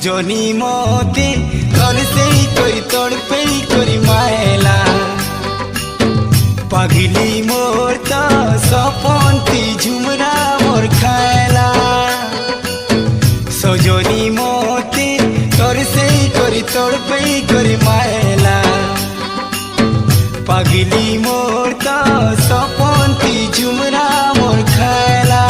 সজনী মতে তোর সেই করি তোর পেই করি মায়লা পাগলি মোর তো সপন্তি ঝুমরা মোর খায়লা সজনী মতে তোর সেই করি তোর পেই করি মায়লা পাগলি মোর তো সপন্তি ঝুমরা মোর খায়লা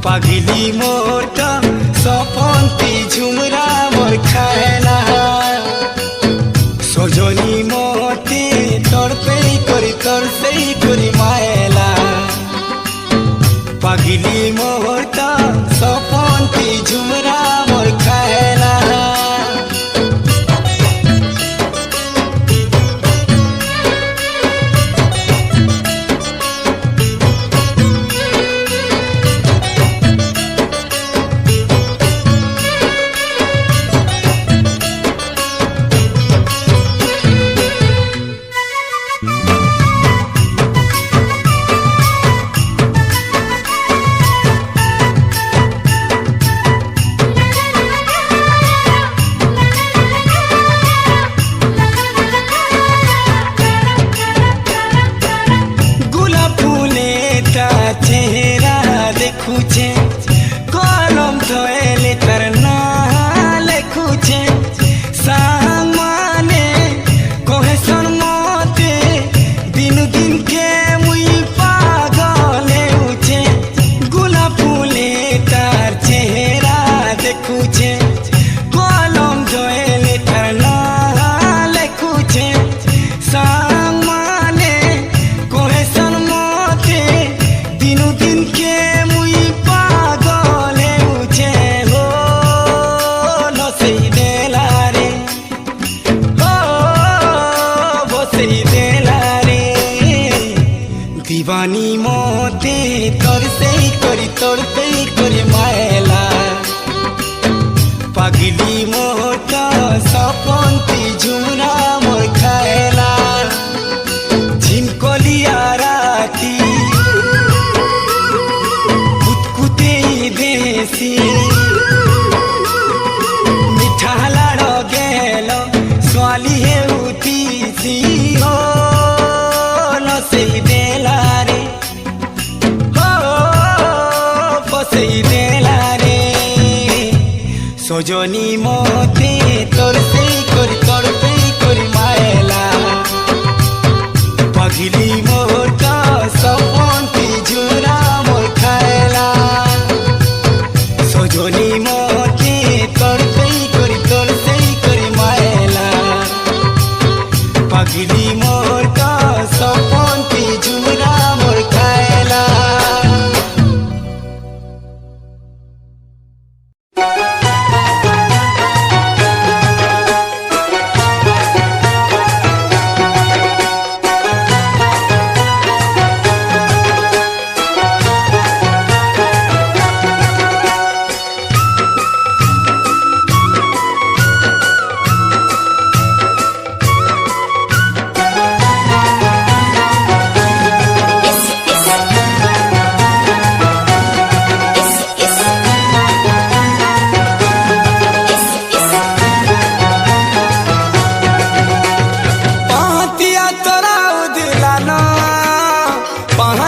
পাগলি মোর তো সপন্তি ঝুমরা মোর খায়লা সজনী মতে তোর পেই করি তোর সেই করি মায়লা পাগলি মোর তো সপন্তি ঝুমরা মোর খায়লা লেখুছে কলম ধয়েলে তার না লেখুছে সাং মানে কহেছন মতে দিনু দিনকে মুই পাগল হেউছে গোলাপ ফুলে তার চেহারা দেখুছে কলম ধয়েলে তার না লেখুছে সাং মানে কহেছন মতে দিনু দিনকে দিবানী মতে তোর সেই করি তোর পেই করি মায়লা পাগলি মোর তো সপন্তি ঝুমরা মোর খায়লা ঝিমকলিয়া রাতি কুতকুতে দেশি মিঠা লাড় গেল সোয়ালি হেউতিছি ও সেই দেলারে সেই দেলারে সজনী মতে তোর সেই করি তোর পেই করি মায়লা পাগলি মোর তো সপন্তি ঝুমরা মোর খায়লা সজনী মতে তোর পেই করি তোর সেই করি মায়লা পাগলি মোর তো সপন্তি ঝুমরা মোর খায়লা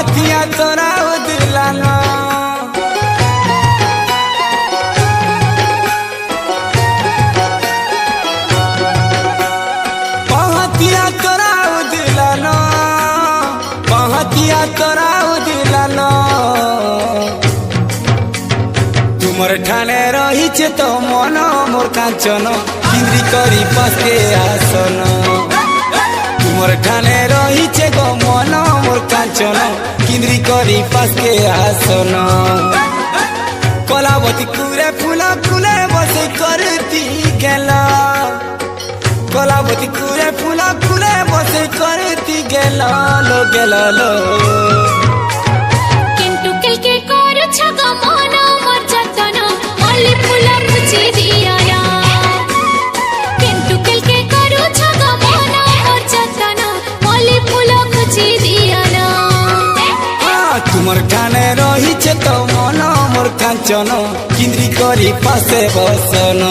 कहतिया तोरा उदिलानो कहतिया तोरा उदिलानो कहतिया तोरा उदिलानो तुमर ठाने रहीचे तो मन मोर कांचन किंद्री करी पाके आसन तुमर ठाने रहीचे गो मन मोर कांचन किंद्री करी पाके आसन कलावती कुरे फूला फूले बसे करती गेला कलावती कुरे फूला फूले बसे करती गेला लो गेला लो किंतु के करू छग मन मोर जतन मल्ली फूला खुची दिया ना किंतु के करू छग मन मोर जतन मल्ली फूला खुची दिया ना तुमर ठाने रहीचे तो मन मोर कांचन किंद्री करी पासे बसन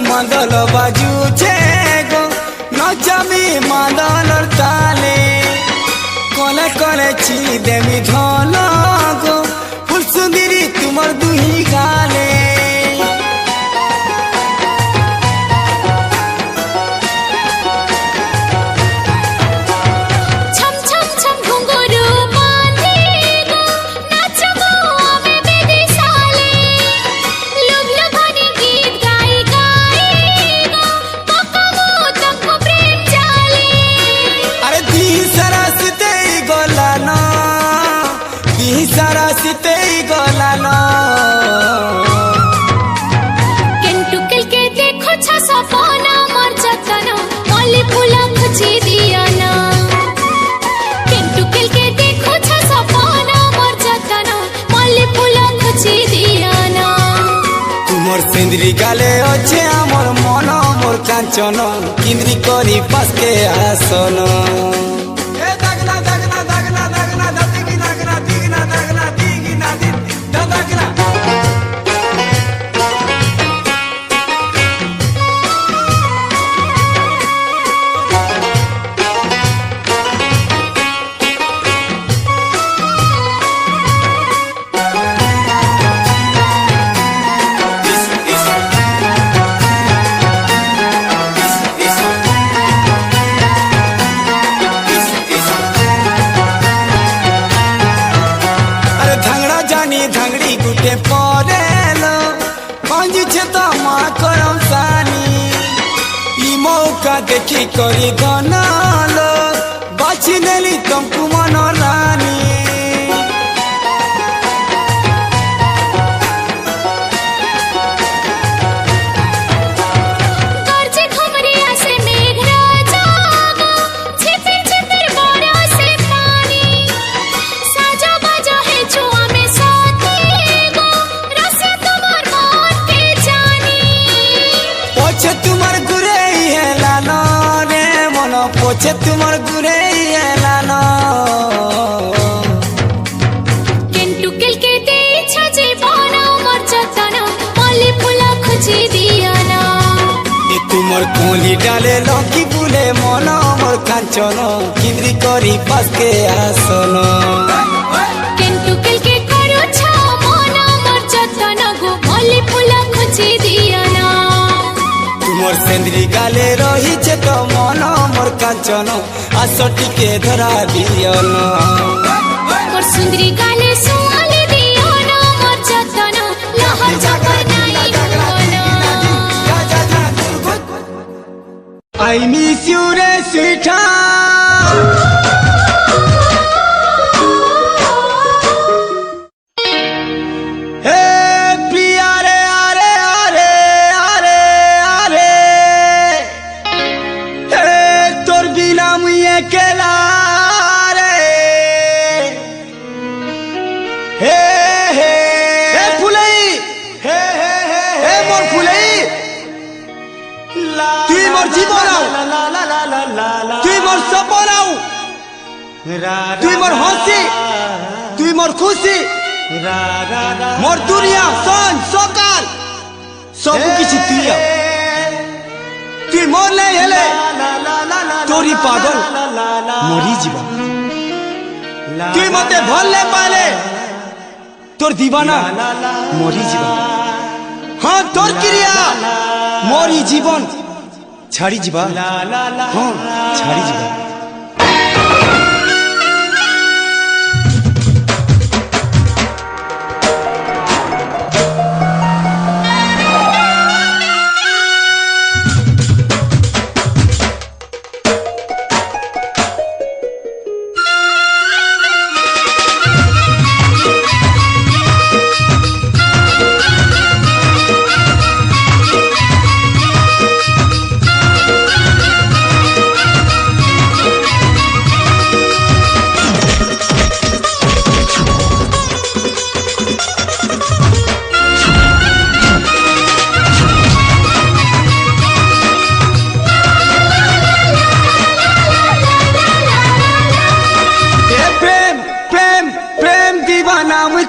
मादल बाजू छे गो नचामी मादल ताले कोले कोले ची देमी धन गो फुल सुंदरी तुमर दुही गाले छम छम छम घुंघरू बांधे गो नाचबो आमे बेदी साले लुभ लुभानी गीत गाई गाई गो पकमो तमको प्रेम जाले अरे दी सरसते गोलानो दी सरसते गोलानो किंतु के देखो छ सपना मोर जतन मल्ली फूला खुची दिया ना किंतु के देखो छ सपना मोर जतन मल्ली फूला खुची दिया ना तुमर सिंदरी गाले अच्छे आमर मन मोर कांचन किंद्री करी पाके आसन धांगड़ी गुटे पड़ेलो पंजी छे तो माँ करम सानी ई मौका देखी करी गनालो बाची नेली तुमको मन रानी गर्जे घुमरिया से मेघ राजा गो झिपिर झिपिर बरसे पानी साजा बाजा है जुआ में साथी गो रसिया तुम्हार मन के जानी पोछे तुमर गुरे है लानो रे मन पोछे तुमर गुरे है लानो किंतु के दे छजे बना मोर जतन मल्ली फूला खुची दिया ना ए तुमर कोली डाले लकी बुले मन मोर कांचन किंद्री करी पाके आसन किंतु के करू छ मन मोर जतन गो मल्ली फूला खुची दिया ना तुमर सेंद्री गाले रहीचे तो मन मोर कांचन आस टिके धरा दियन मोर सुंदरी गाले सुआले दिया ना मोर जतन लहर जगनाई I miss you re sweetheart के लारे हे हे हे फुलई हे हे हे मोर फुलई তুই মোর জীবন তুই মোর সপন তুই মোর হাসি তুই মোর খুশি মোর দুনিয়া সন সকাল সবু কিছু তুই তুই মোর নাই হেলে তোরি পাগল মরি যা তুই মতে ভাল নে পালে তোর দিবানা মরি যা হ্যাঁ তোর ক্রিয়া মরি জীবন ছাড়ি যা হ্যাঁ ছাড়ি যা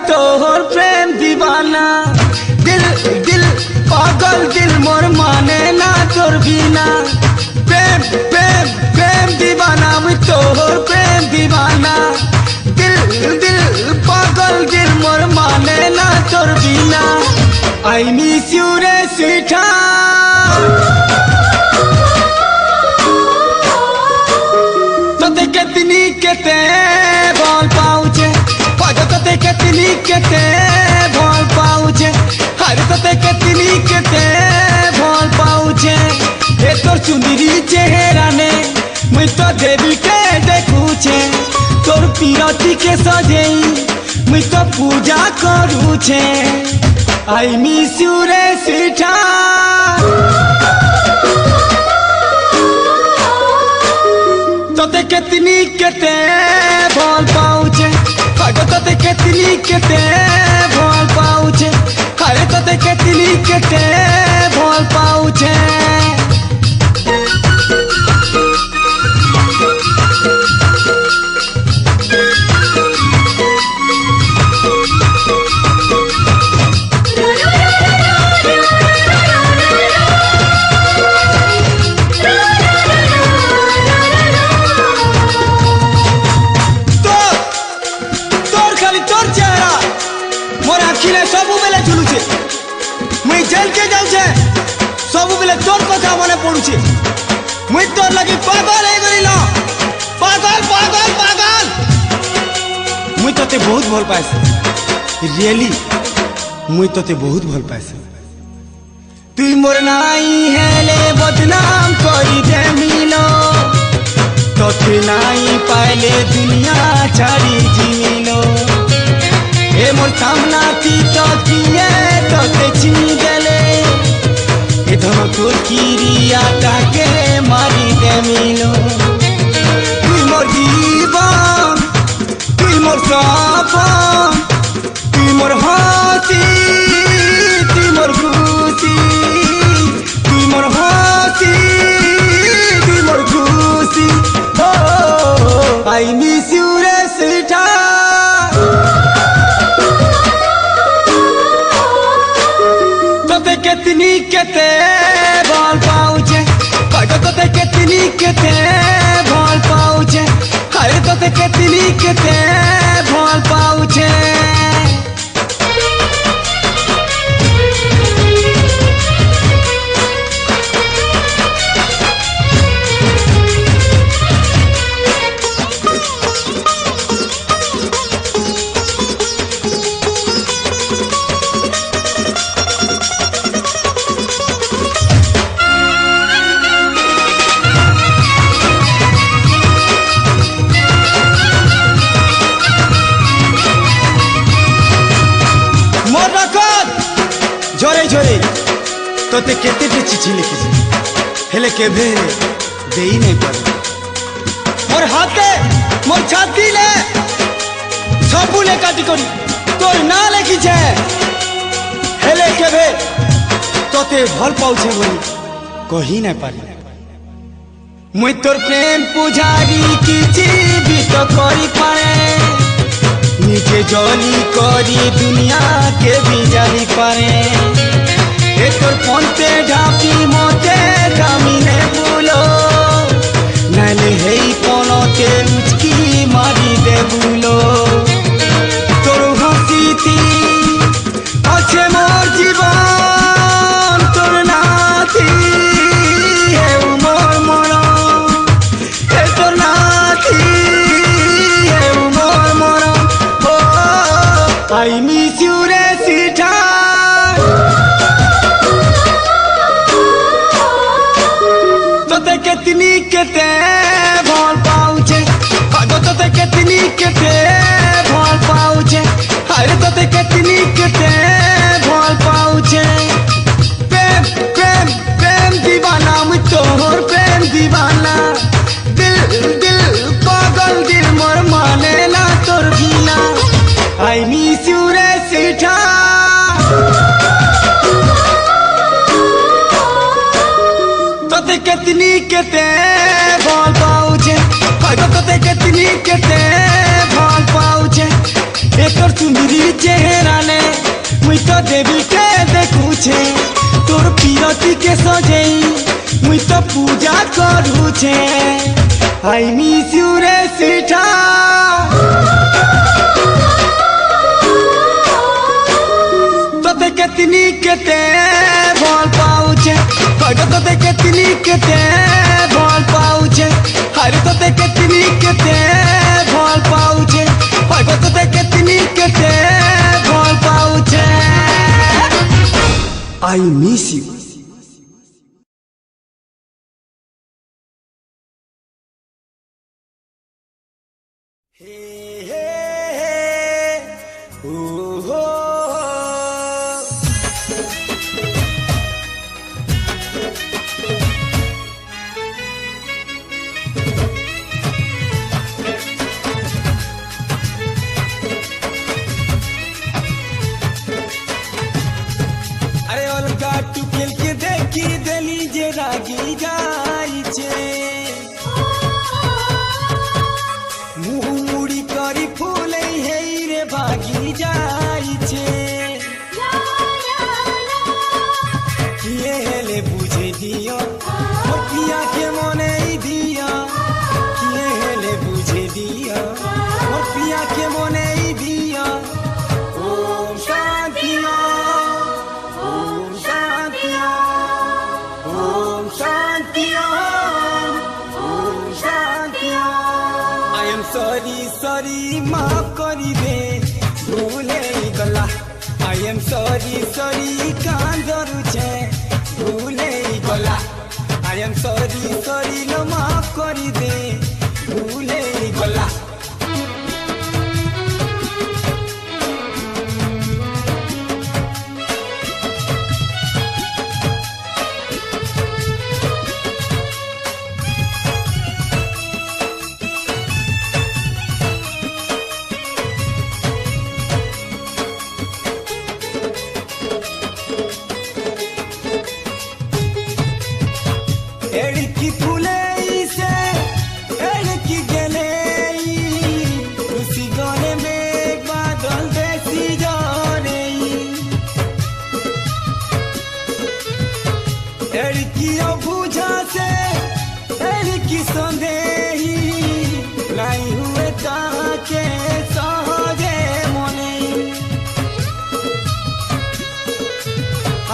तोहर प्रेम दीवाना दिल दिल पागल दिल मोर माने ना तोर बिना प्रेम प्रेम प्रेम दीवाना तोहर प्रेम दीवाना दिल दिल पागल दिल मोर माने ना तोर बिना आई मिस यू रे स्वीटा तोते कितनी केते बोल पाऊचे तोते कितनी केते भल पाऊचे हरे तोते कितनी केते भल पाऊचे ए तोर चुंदरी चेहरा ने मुई तो देवी के देखूचे तोर पीरती के सजेई मुई तो पूजा करूचे आई मिस यू रे स्वीटा तोते कितनी केते भल पाऊचे तोते कितनी केते भल पाऊचे हरे तोते कितनी केते भल पाऊचे सब बेले तोर कथा मने पड़ुचे मुई तोर लगी पागल हे गइलो पागल पागल पागल मुई तोते बहुत भल पाइस रियली मुई तोते बहुत भल पाइस तुई मोर नाई हेले बदनाम करी दे मिलो तोते नाई पाइले दुनिया छाड़ी जिमिलो ए मोर सामना ती तो किए तोते छी देले तोर किरिया ताके मारी दे मिलो तुई मोर जीवन तुई मोर सपन तुई मोर हंसी तुई मोर खुशी तुई मोर हंसी तुई मोर खुशी ओ आई मिस यू रे स्वीटा तोते कितनी केते भल पाऊचे तोते कितनी केते भल पाऊचे हरे तोते कितनी केते भल पाऊचे तोते केते चिठी लिखी हेले केभे देई नहीं पारे मोर मोर छाती ले सबुले काटी करी तोर ना लेखिछे हेले केबे तोते भल पाउछे बोली कही ना पारी मुई तोर प्रेम पुजारी किछि भी तो करी पाए निजे जली करी दुनिया के भी जानी पाए ए तोर पंते ढापी मते कामिने बुलो नाले हेई पनते उचकी मारी दे बुलो तोर हसीती अच्छे मोर जीवन तोर नाथी हे मोर मरा हे तोर नाथी हे मोर मरा ओ आई मिस यू रे सीठा तोते केतनी केते भल पाउछे तोते केतनी केते भल पाउछे अरे तोते केतनी केते भल पाउछे प्रेम प्रेम प्रेम दीवाना मुई तोहर प्रेम दीवाना दिल दिल पागल दिल मोर माने ना तोर बिना आई मिस यू रे सीठा तोते केतनी केते भल पाउछे तोते केतनी केते भल पाउछे एकर चुंदरी चेहरा ने मुई तो देवी के देखुछे तोर पीरती के सजेई मुई तो पूजा करूछे आई मिस यू रे सीठा तोते केतनी केते भल पाउछे तोते केतनी केते भल पाउछे अरे तोते केतनी केते भल पाउछे तोते केतनी केते भल पाउछे आई मिस यू हे हे हे ओ हो अरे अलगा टुकेल के देखी देली जे रागी जाई छे मुँह मुड़ी करी फूले हेई रे भागी जाई छे किए हेले बुझे दियो मोटिया के मने दिया किए हेले बुझे दिया मोटिया के मने दिया Om Shanti Om Shanti Om Shanti Om Shanti I am sorry sorry माफ करी दे भूले गला आई एम सॉरी सॉरी कांदरू छे भूले गला आई एम सॉरी सॉरी लो माफ करी दे भूले गला एड़की फूले से एड़की गले उसी गाने में बादल देसी जाने एड़की बुझा से एड़की संदेही नहीं हुए ताके सहजे मने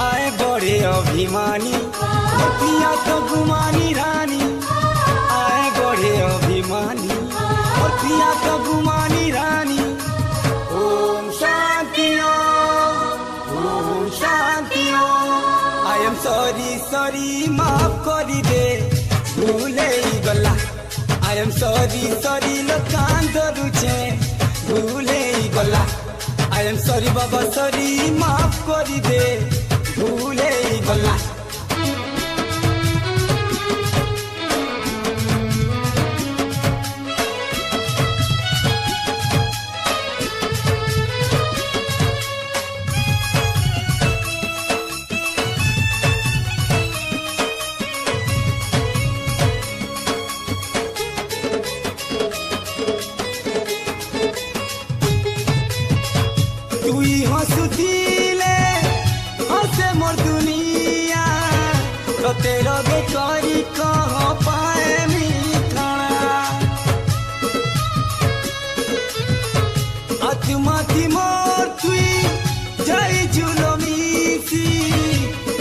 आए बड़े अभिमानी पिया तो गुमानी रानी आए गढ़े अभिमानी और पिया तो गुमानी रानी Om Shanti I am sorry sorry माफ करी दे भूले गला आई एम सॉरी सॉरी लो कांदरू छे भूले गला आई एम सॉरी बाबा सॉरी माफ करी दे भूले गला करी कह पाए मिठाणा आत्माथि मोर तुई जाई जुलो मिसी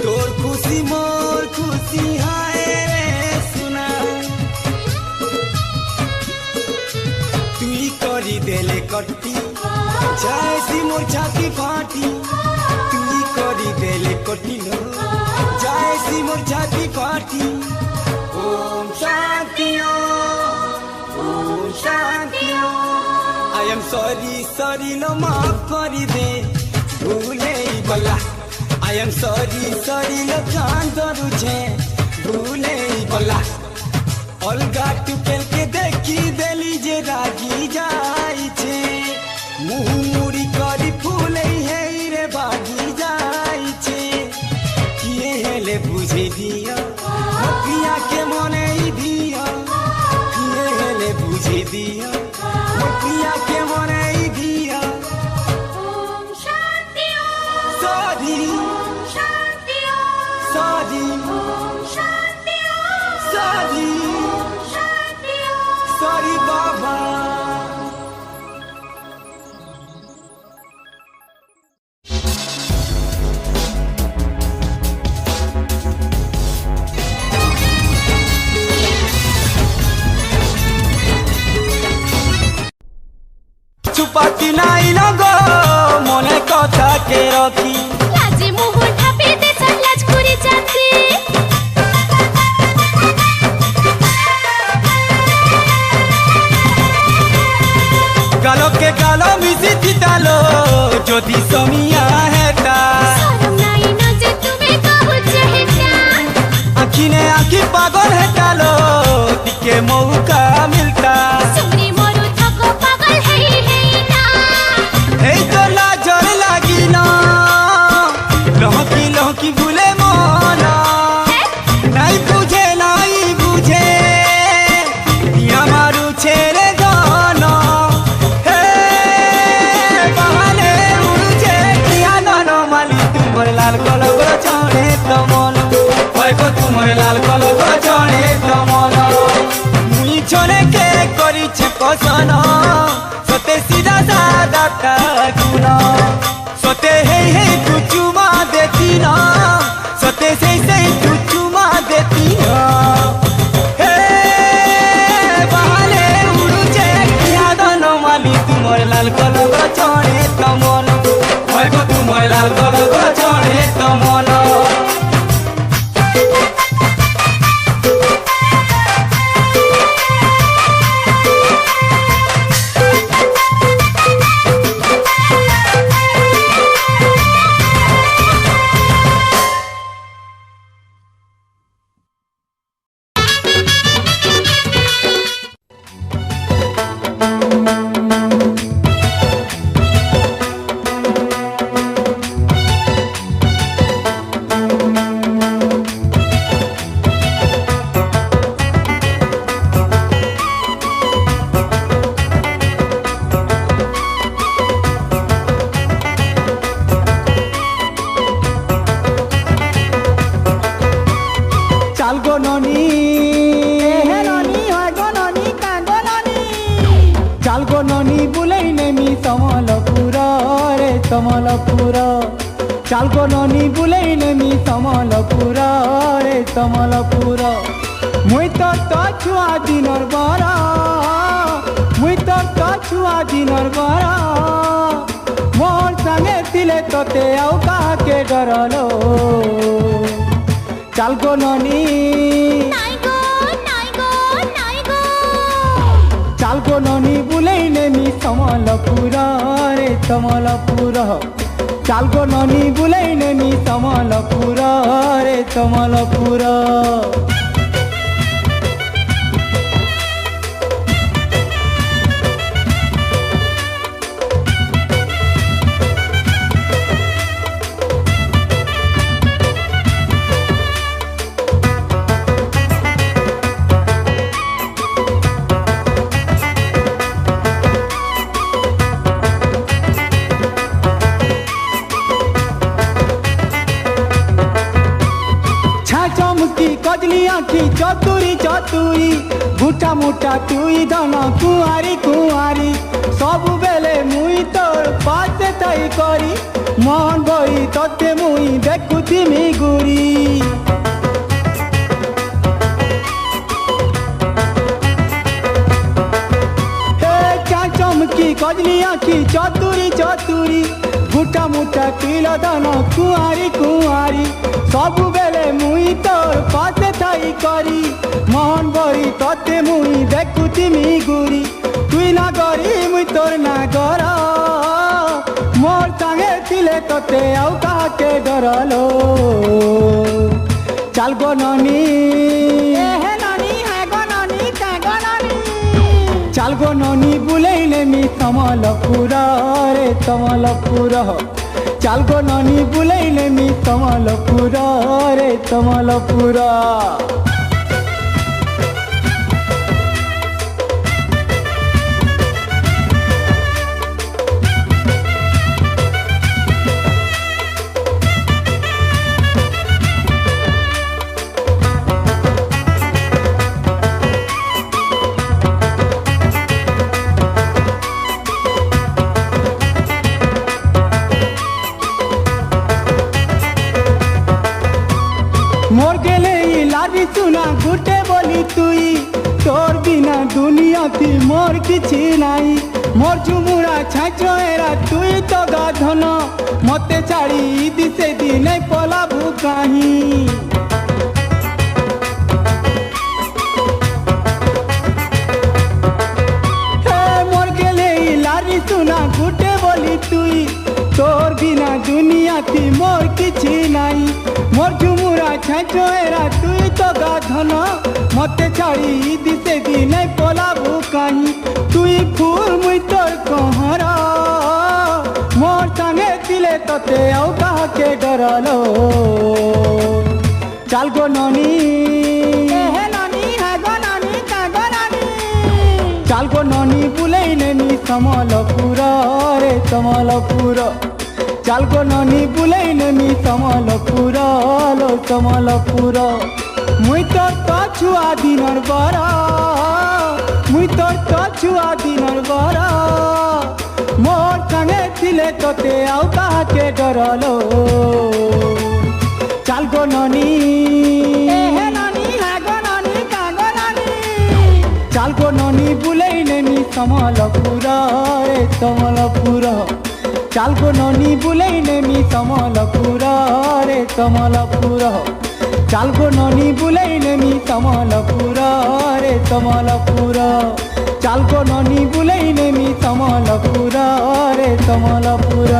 तोर खुशी मोर खुशी हाय रे सुना तुई करी देले कट्टी जाए सी मोर छाती फाटी तुई करी देले कट्टी लो जाए सी मोर छाती फाटी Om Shanti I am sorry लो माफ करी दे भूले बला I am sorry लो कान धरू छे भूले बला अलगा टुकेल के देखी देली जे रागी जाई छे मुँह मुड़ी करी फूले है रे बागी जाई छे किए हेले बुझे दिया मकिया के मने ही दिया किए हेले बुझे दिया मकिया के मने ही दिया Om Shanti sorry Om Shanti sorry Om Shanti sorry Om Shanti sorry बाबा চুপাতি নাই লগো মনে কথা কে রকি লাজে মুহ ঢাপে দে সালাজ করে যাত্রী গালো কে গালো মিশি দিতালো যদি সমিয়া হেতা শরম নাই না যে তুমি কাহু চাহেতা আখিনে আখি পাগল হেতালো দিকে মৌকা মিলতা সুমরি মরু থাকো পাগল হেই হেই না এই তো লাজর লাগিল লহকি লহকি ভুলে মন নাই বুঝে আমারু ছেড়ে গন হে বাহানে উড়ুছে কিয়া নন মালি তোমার লাল কলব চড়ে তমন হয়তো তোমার লাল কলব চড়ে তমন মুই ছনে কে করিছে পছন সতে সিধা সাদা কাগুন সতে হেই হেই তু চুমা দেতি না সতে সেই তু চুমা দেতি না হে বাহানে উড়ুছে কিয়া দন মালি তোমার লাল কলব চড়ে তমন হয়তো তোমার লাল কলব চড়ে তমন চালগো ননি হে ননি হয় গো ননি কাগো ননি চালগো ননি বুলেই নেমি সমলপুর রে সমলপুর চালগো ননি বুলেই নেমি সমলপুর রে সমলপুর মুই তো ছুয়া দিনর বর মুই তো ছুয়া দিনর বর মোর সাঙ্গে ଥିଲେ তোতে আও কাকে ডরলো চালগো ননি নাই গো নাই গো নাই গো চালগো ননি বুলেই নেমি সমলপুর রে সমলপুর চালগো ননি বুলেই নেমি সমলপুর রে সমলপুর कजली आखी चतुरी चतुरी गुटा मुटा तुई धन कुआरी कुआरी सब बेले मुई तोर पासे थाई करी मन बई तते मुई देखुथिमि गुरी चमकी कजली आखी चतुरी चतुरी गुटा मुटा तिल धन कुआरी कुआरी सब बेले मुई तोर पासे थाई करी मन बई तते मुई देखुथिमि गुरी तुई ना गरी मुई तोर ना गर मोर संगे थिले तते आउ काके डरलो चल गो ननी हे ननी है गो ननी ता गो ननी चल गो ननी बुलेइले मी तमलपुर रे तमलपुर चल गो ननी बुलेइले मी तमलपुर रे तमलपुर मोर गेले लागी सुना गुटे बोली तुई तोर बिना दुनिया थी मोर किछि नाई मोर झुमुरा छाछो एरा तुई तो गाधन मते छाड़ी दिसे दिन पला भूकाही मोर गेले लागी सुना गुटे बोली तुई तोर बिना दुनिया थी मोर किछि नाई मोर झुमुरा छाछो एरा तुई तो गाधन मते छाड़ी दिसे दिन पला भूकाही तुई फूल मुई तोर कहरा मोर संगे दिले तते आउ काके डरलो चल गो ननी हे ननी है गो ननी ता गो ननी चल गो ननी बुलेइले मी तमलपुर रे तमलपुर चल गो ननी बुलेइले मी तमलपुर लो तमलपुर मुई तो छुआ दिनर बरा मुई तो छुआ दिनर बरा मोर संगे थिले तते आउ काके डरलो चल गो ननी हे ननी है गो ननी ता गो ननी चल गो ननी बुलेइले मी तमलपुर रे तमलपुर चल गो ननी बुलेइले मी तमलपुर रे तमलपुर चल गो ननी बुलेइले मी तमलपुर रे तमलपुर चल गो ननी बुलेइले मी तमलपुर रे तमलपुर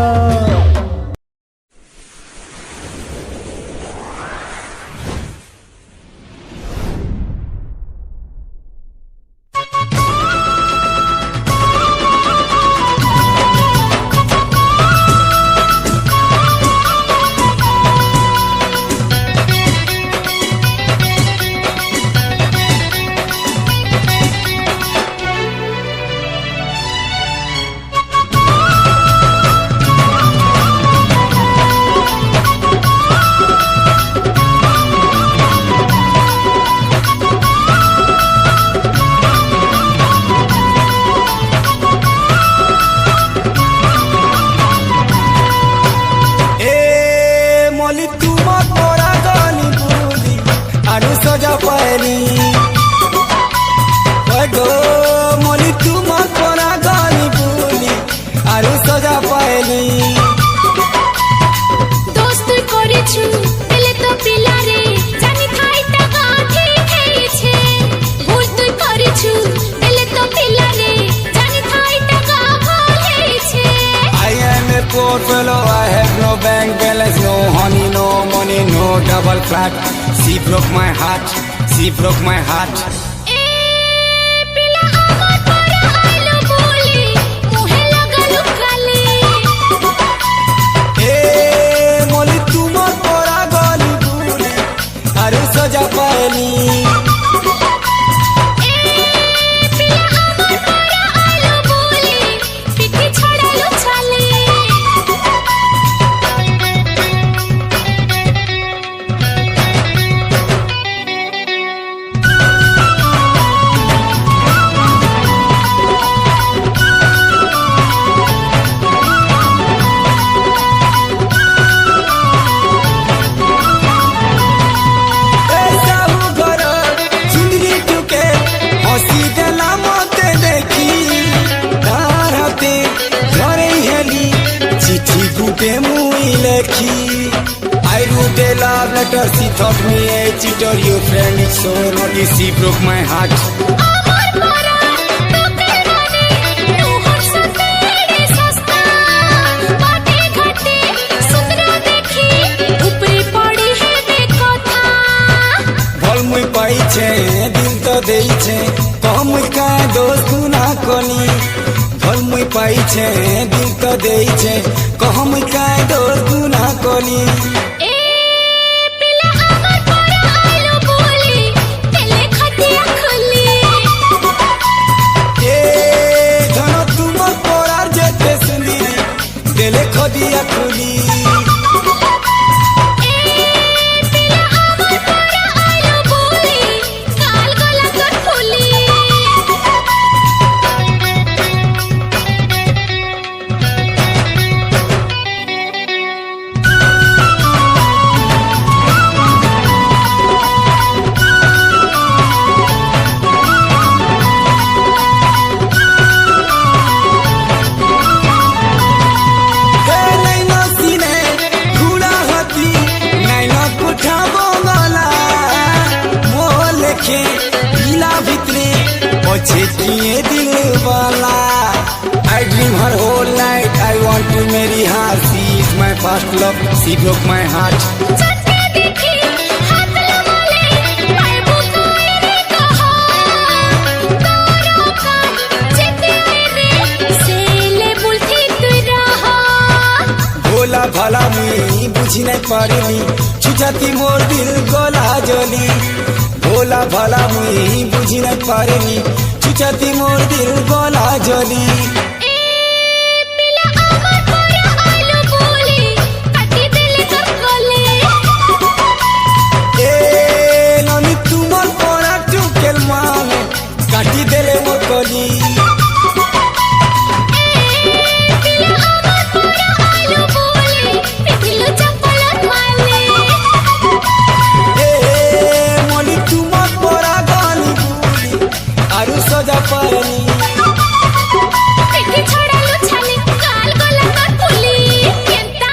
poor fellow, I have no bank balance, no honey, no money, no double flat. She broke my heart, she broke my heart. सजा पायली লেখি I wrote a love letter, she thought me a cheater. Your friend is so naughty, she broke my heart. আমার পরা তোকে মানে নহর সতেড়ে সস্তা বাটে ঘাটে সুন্দর দেখি উপরে পড়ি হে কথা भल मुई पाइछे दिल तो देइछे कम का दोस्त ना कोनी भल मुई पाइछे दिल तो देइछे कम का दोस्त ना कोनी এ পিলা আমার পরা আলো বলি তেলে খাটিয়া খুলি ए धन तुम परार जेते सुनी दिले खदिया खुली এ পিলা আমার পরা আলো বলি কাল গলা তোর ফুলি हे नैना सीने घुड़ा हाथी नैना कुठा बोला मोह लेखे दिला भितरे पछे किए दिल वाला I dream her whole night I want to marry her she is my first love she broke my heart চটকে দেখি হাত লাগালে পারবো কই রে কহা তোর কান যেতে রে সেলে বুলথি তুই রাহা भोला भाला मुई बुझी नहीं पारिनी छुछाती मोर दिल गोला जली भोला भाला मुई बुझी नहीं पारिनी छुछाती मोर दिल गोला जली এ পিলা আমার পরা আলো বলি কাটি দিলে তোর গলে ए ननी तुमर परा टुकेल माने काटी देले मोर कली পিলা আমার পরা আলো বলি পিছিলো চপলত মালে ए मनी तुमर परा गानी बुली आरु सजा पानी পিঠে ছড়ালো ছালে কাল গলা তোর ফুলি কেনতা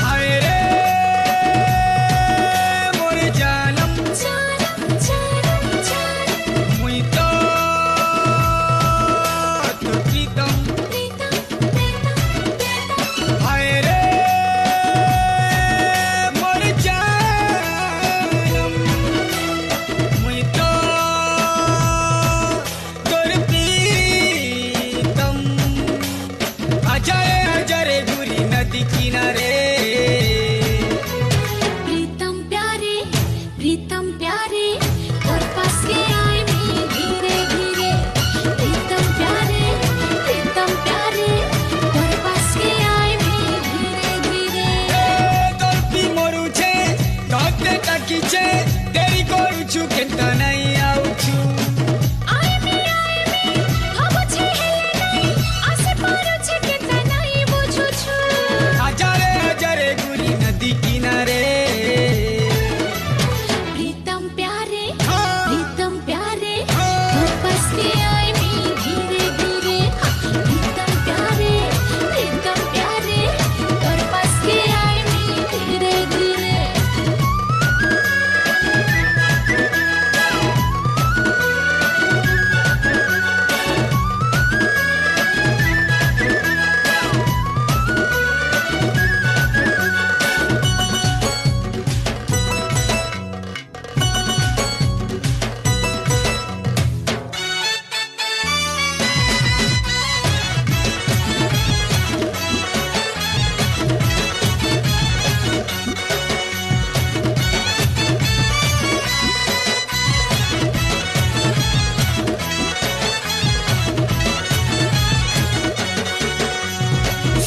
हाय रे मोर जानम मुई तो प्रीतम हाय रे मोर जानम मुई तो तोर प्रीतम अजय अजरे गुरी नदी किनारे प्रीतम प्यारे और पास के आए मैं धीरे धीरे प्रीतम प्यारे और पास के आए मैं धीरे धीरे तोरपी मरु छे तोते ताकी छे देरी करू छु केंता नहीं आउ छु आए मैं हम छे हेले नहीं आसे पारो छे के नहीं बुझु छु अजरे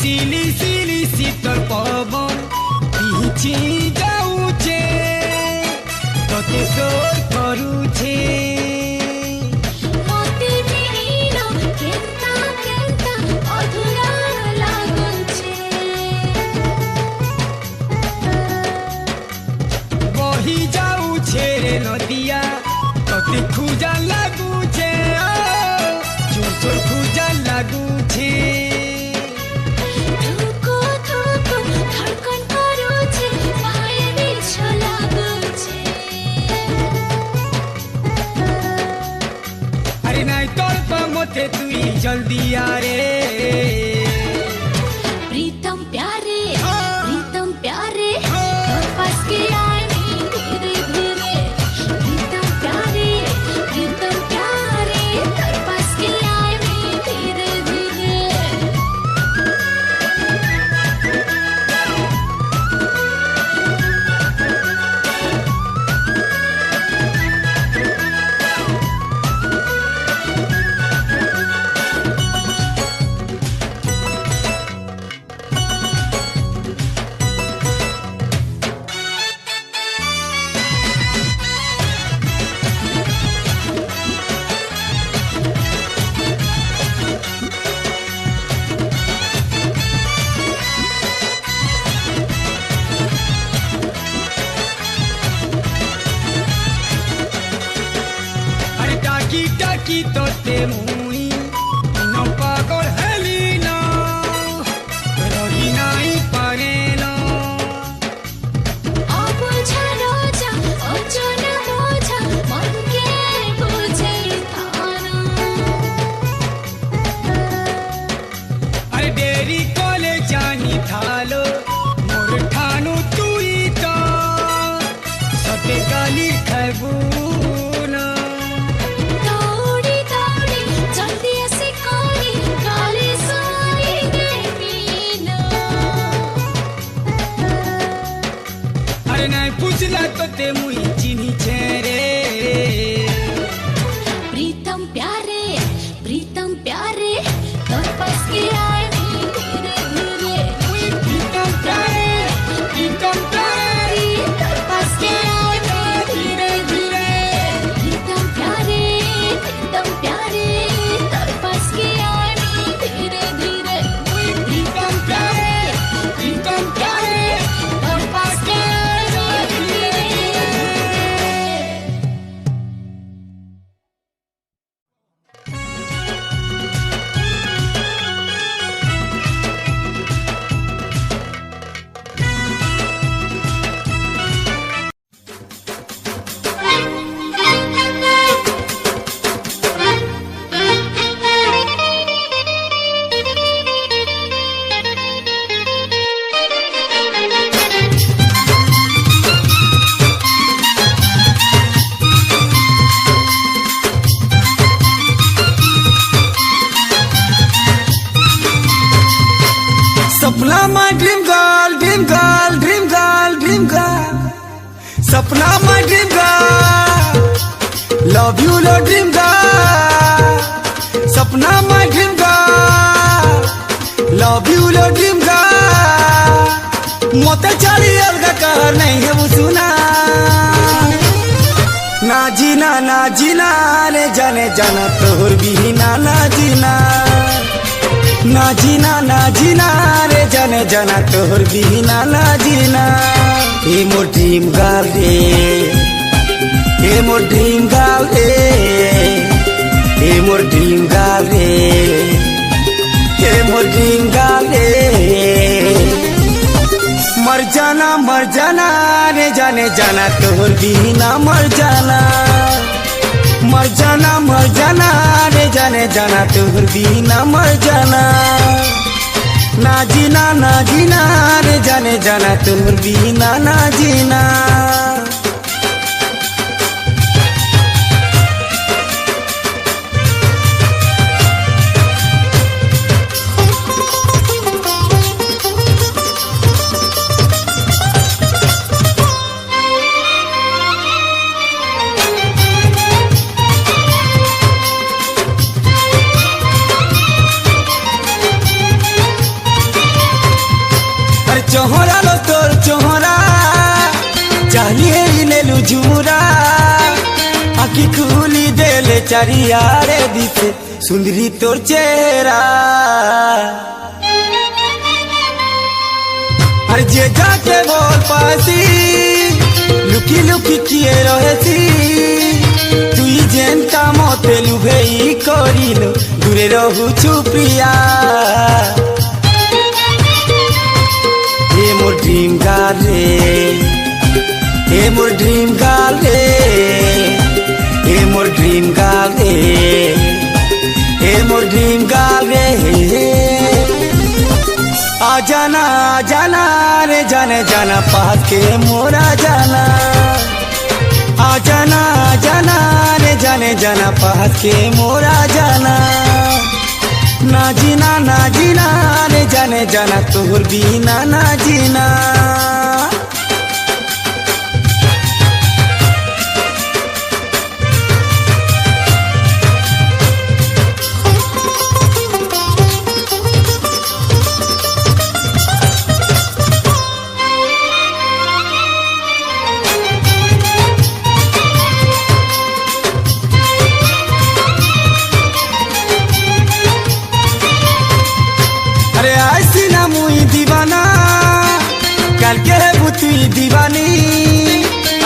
सिली सिली शीतल पवन पिछी जाऊचे तोते सोर करूचे मोती मिहिन केन्ता केन्ता अधुरा लागुछे बही जाऊचे रे नदिया तोते खुजा लागुचे चोर चोर खुजा लागुचे धुको धुको धड़कन करूछे पाए बिछ लागुछे अरे नाई तोर तो मते तुई जल्दी आ रे प्रीतम प्यारे तोर पास के आए नी धीरे धीरे प्रीतम प्यारे तोर पास के आए नी धीरे धीरे अरे टाकी टाकी तोते मुई न पागल हेली न रही नाई पारे न अबुझानो जा अजन बोझा मन के बुझे थाना अरे डेरी कोले जानी थालो मोर ठानु तुई तो सते गाली खैबू न दौड़ी दौड़ी जल्दी ऐसे कोई गाली सुनी देवी न अरे नाई पूछला तोते मुई चिन्ही छे रे प्रीतम प्यारे तोर पास के आए नी धीरे धीरे प्रीतम प्यारे तोर पास के आए नी धीरे धीरे प्रीतम प्यारे तोर पास के आए नी धीरे धीरे प्रीतम प्यारे तोर पास के आए नी धीरे सपना my dream girl Sapna my dream girl love you lo dream girl Sapna my dream girl love you lo dream girl मोते चाली अलगा कहर नहीं है वो सुना ना जीना रे जाने जाना तोहर बिना ना जीना ना जीना रे जाने जाना तोहर बिना ना जीना हे मोर ड्रीम गर्ल रे हे मोर ड्रीम गर्ल रे हे मोर ड्रीम गर्ल रे हे मोर ड्रीम गर्ल रे मर जाना रे जाने जाना तोहर बिना मर जाना रे जाने जाना तोहर बिना मर जाना ना जीना रे जाने जाना तोहर बिना ना जीना चोहरा लो तोर चोहरा चाहिए नेलू झूरा आखी खुली देले चारियारे दिसे सुंदरी तोर चेहरा अरे जे जाके बोल पासी लुकी लुकी किए रहेसी तुई जेनता मते लुभेई करिलो दूरे रहू चुपिया ए मोर ड्रीम गर्ल रे ए मोर ड्रीम गर्ल रे ए मोर ड्रीम गर्ल रे ए मोर ड्रीम गर्ल रे आ जाना रे जाने जाना पास के मोरा जाना आ जाना रे जाने जाना पास के मोरा जाना ना जीना रे जाने जाना तोहर बिना ना जीना अरे ऐसी ना मुई दीवाना कल के है बुतुई दीवानी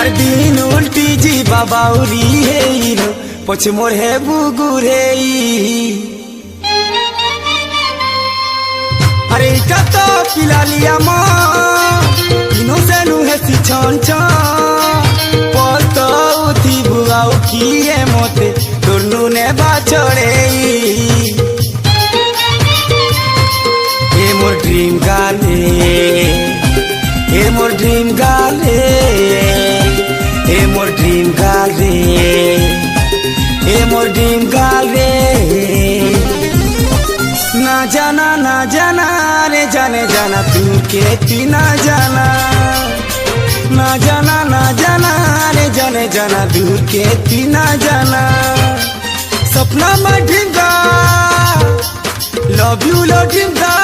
अरे दिन उल्टी जी बाबाउरी है हीरो पछ मोर है बुगुरे अरे इटा तो पिला लिया माँ इनो से नु है सी छन पर तो उठी बुआऊ की है मोते तुरनु ने बाचड़े ए मोर ड्रीम गर्ल ए मोर ड्रीम गर्ल ए मोर ड्रीम गर्ल ए मोर ड्रीम गर्ल ना जाना रे जाने जाना तू के ती ना जाना ना जाना रे जाने जाना दूर के ती ना जाना सपना में Dhinga love you low Dhinga